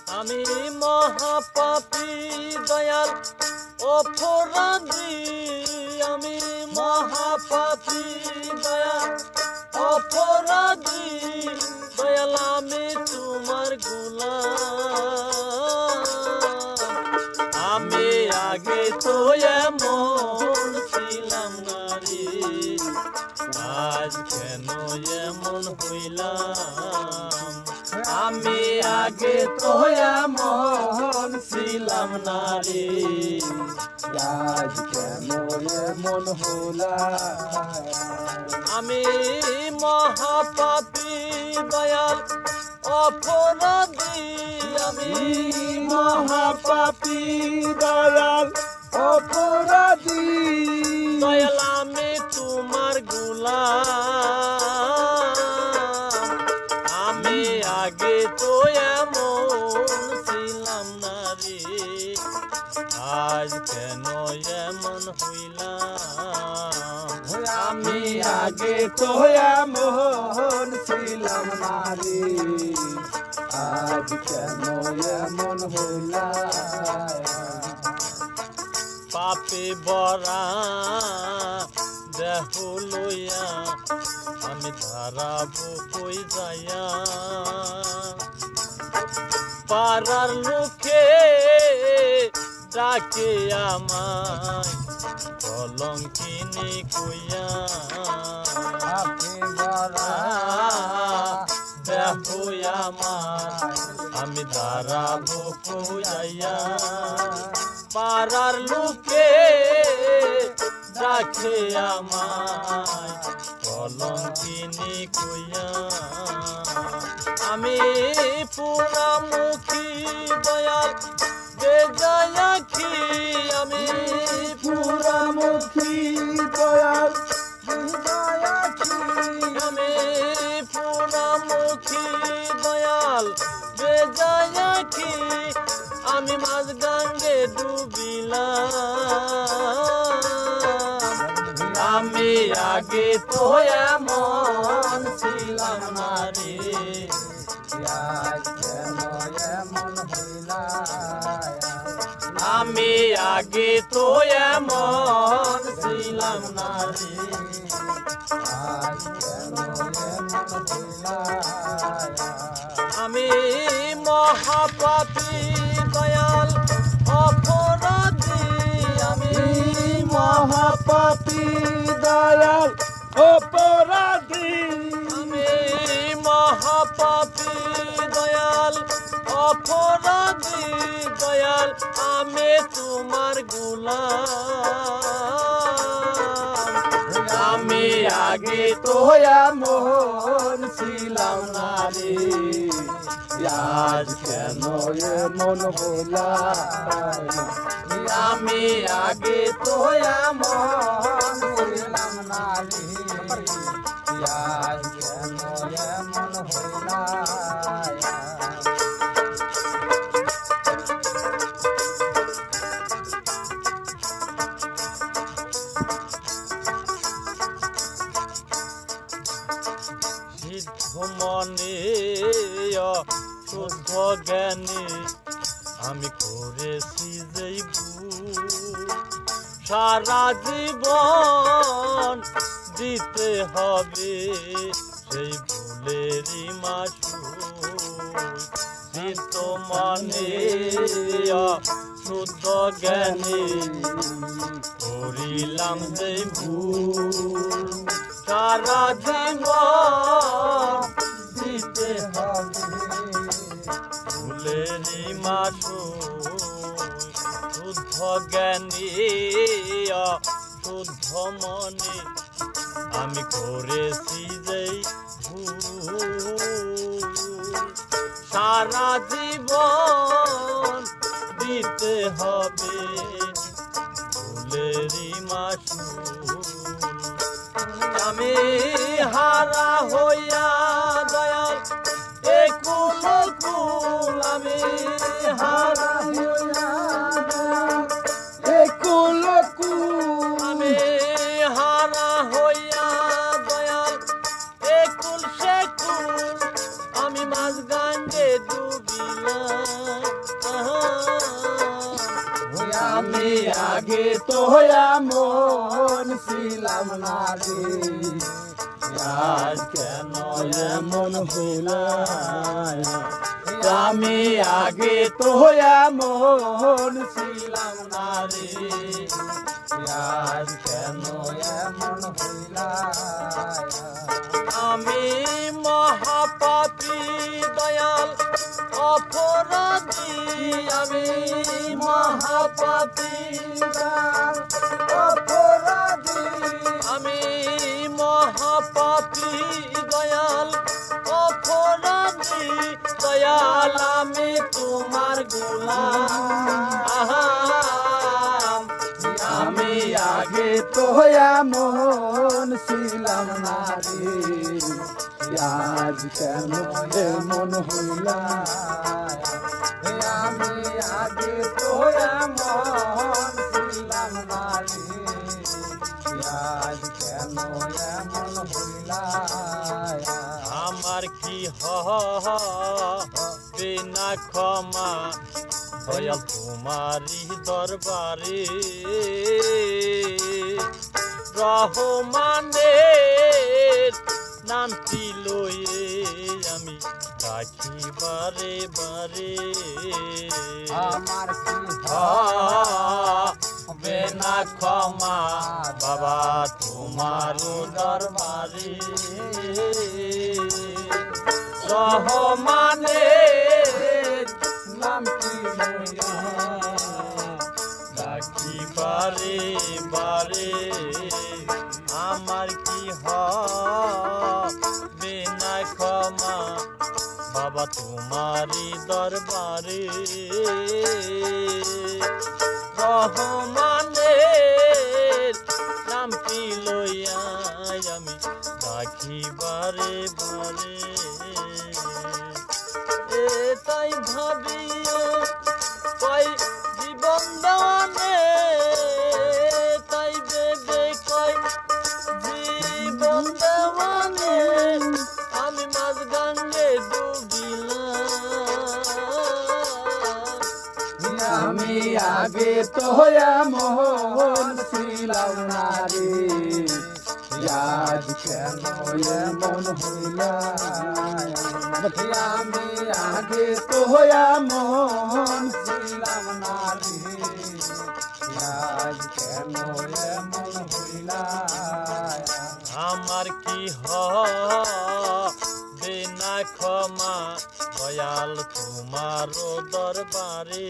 আমি মহাপাপী দয়াল অপরাধী, আমি মহাপাপী দয়াল অপরাধী, দয়াল আমি তোমার গোলাম। আমি আগে তো এমন ছিলাম না রে, আজ কেন এমন হইলাম। আমি আগে তো এমন ছিলাম না রে, আজ কেন এমন হলাম। আমি মহাপাপী দয়াল অপরাধী, আমি মহাপাপী দয়াল অপরাধী, দয়াল আমি তোমার গোলাম। আমি আগে তো এমন ছিলাম না রে, আজ কেন এমন হইলাম। আমি আগে তো এমন ছিলাম না রে, আজ কেন এমন হইলাম। পাপে বরা দেহ লইয়া আমি ধারাবো কই যাইয়া। পাড়ার লোকে ডাকে আমায় কলঙ্কিনী কইয়া। আপনি বড়া দেহ আমার আমি দাঁড়াবো কইয়া। পাড়ার লোকে ডাকে আমায় কলঙ্কিনী কইয়া। আমি পুরামুখী দয়াল বেজায় আখি, আমি পুরামুখী দয়াল বিজয়াখি, আমি পুরামুখী দয়াল বেজায় আখি, আমি মাঝ গাঙ্গে ডুবিলাম। আমি আগে তো এমন ছিলাম না রে, আজ কেন এমন হইলাম। আমি আগে তো এমন ছিলাম না রে, আজ কেন এমন হইলাম। আমি মহাপাপী দয়াল অপরাধী, আমি মহাপাপী দয়াল অপরাধী, আমি মহাপাপী দয়াল অপরাধী, দয়াল আমি তোমার গোলাম। আমি আগে তো এমন ছিলাম না রে, আজ কেন এমন হইলাম। আমি আগে তো এমন ছিলাম না রে, আজ কেন এমন হইলাম। সিদ্ধ মনে শুদ্ধ জ্ঞানী আমি করেছি যেই ভুল, সারা জীবন দিতে হবে সেই ভুলেরই মাসুল। সিদ্ধ মনে শুদ্ধ জ্ঞানী করিলাম যেই ভুল, সারা জীবন দিতে হবে ভুলেরই মাসুল। শুদ্ধ জ্ঞানী শুদ্ধ মনে আমি করেছি যেই ভুল, সারা জীবন দিতে হবে ভুলেরই মাসুল। আমি হারা হইয়া দয়াল একুল কুল, আমি হারা হইয়া দয়াল একুল কুল, আমি হারা হইয়া দয়াল একুল সেকুল, আমি মাঝ গাঙ্গে ডুবিলাম। আমি আগে তো এমন ছিলাম না রে আজ কেন এমন হইলাম আমি আগে তো এমন ছিলাম না রে আজ কেন এমন হইলাম আমি মহাপাপী দয়াল অপরাধী আমি মহাপাপী অপরাধী আমি মহাপাপী দয়াল অপরাধী দয়াল আমি তোমার গোলাম আমি আগে তো এমন ছিলাম না রে আজ কেন এমন হইলাম আমি আগে তো এমন ছিলাম না রে আজ কেন এমন হইলাম আমার কি হবে না ক্ষমা দয়াল তোমারই দরবারে রহমানের নামটি লয়ে আমি ডাকি বারে বারে আমার কি হবে না ক্ষমা বাবা তোমার দরবারে রহমানের নাম কি ডাকি বারে বারে আমার কি হবে না ক্ষমা বাবা তোমারই দরবারে রহমানের নামটি লইয়া আমি ডাকি বারে বারে তাই ভাবিও কয় জীবন দানে তাই বেবে কয় জীবন দেওয়ানে আমি মাঝ গাঙ্গে ডুবিলাম আমি আগে তো এমন ছিলাম না রে আজ কেন এমন হইলাম আমি আগে তো এমন ছিলাম না রে আজ কেন এমন হইলাম আমার কি হবে না ক্ষমা দয়াল তোমার দরবারে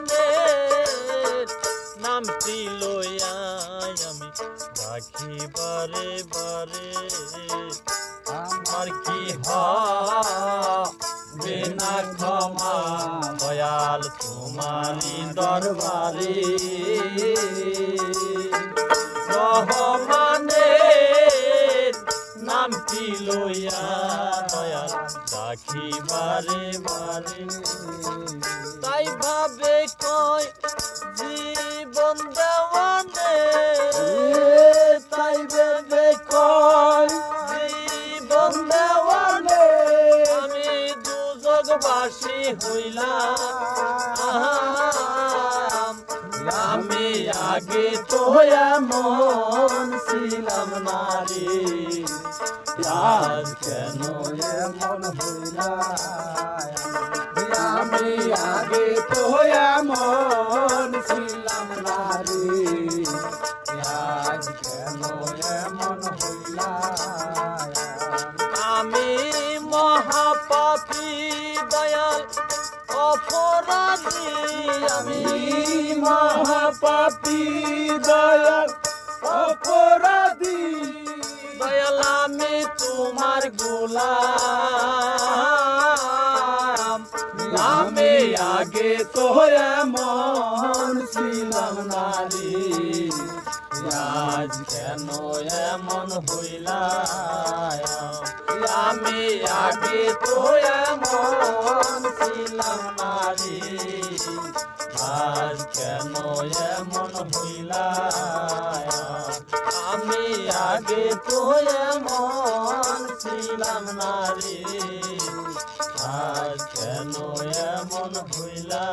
রহমানের নামটি লইয়া আমি রাখি বারে বারে আমার কি হবে না ক্ষমা দয়াল তোমারই দরবারে রহমানের নামটি লইয়া দয়াল রাখি বারে বারে তাই ভাবে কয় জীবন দেওয়ানে তাই বেবে কয় জীবন দেওয়ানে আমি দুজগবাসী হইলাম আমি আগে তো এমন ছিলাম না রে আজ কেন এমন হইলাম আমি আগে তো এমন ছিলাম না রে আজ কেন এমন হইলাম আমি মহাপাপী দয়াল অপরাধী আমি মহাপাপী দয়াল অপরাধী দয়াল আমি তোমার গোলাম আমি আগে তো এমন ছিলাম না রে আজ কেন এমন হইলাম আমি আগে তো এমন ছিলাম না রে আজ কেন এমন হইলাম আমি আগে তো এমন ছিলাম না রে আজ কেন এমন হইলা